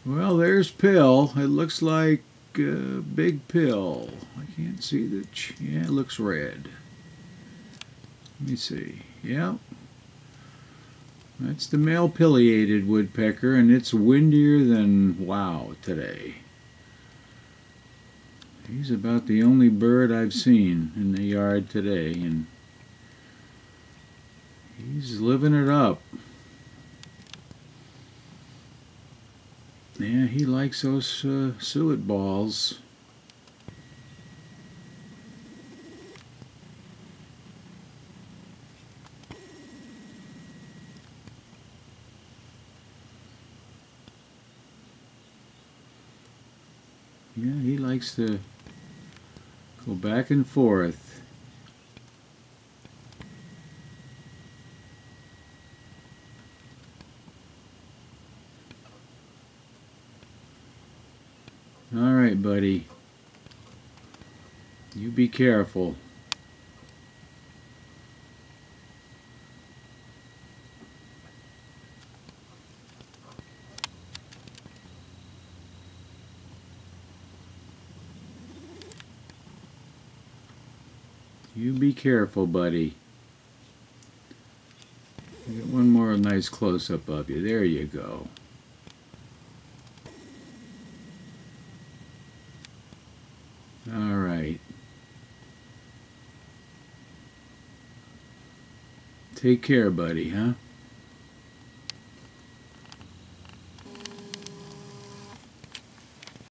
Well, there's Pil. It looks like Big Pil. I can't see the... yeah, it looks red. Let me see. Yep. That's the male pileated woodpecker, and it's windier than wow today. He's about the only bird I've seen in the yard today, and he's living it up. Yeah, he likes those suet balls. Yeah, he likes to go back and forth. All right, buddy. You be careful. You be careful, buddy. Get one more nice close-up of you. There you go. All right. Take care, buddy, huh?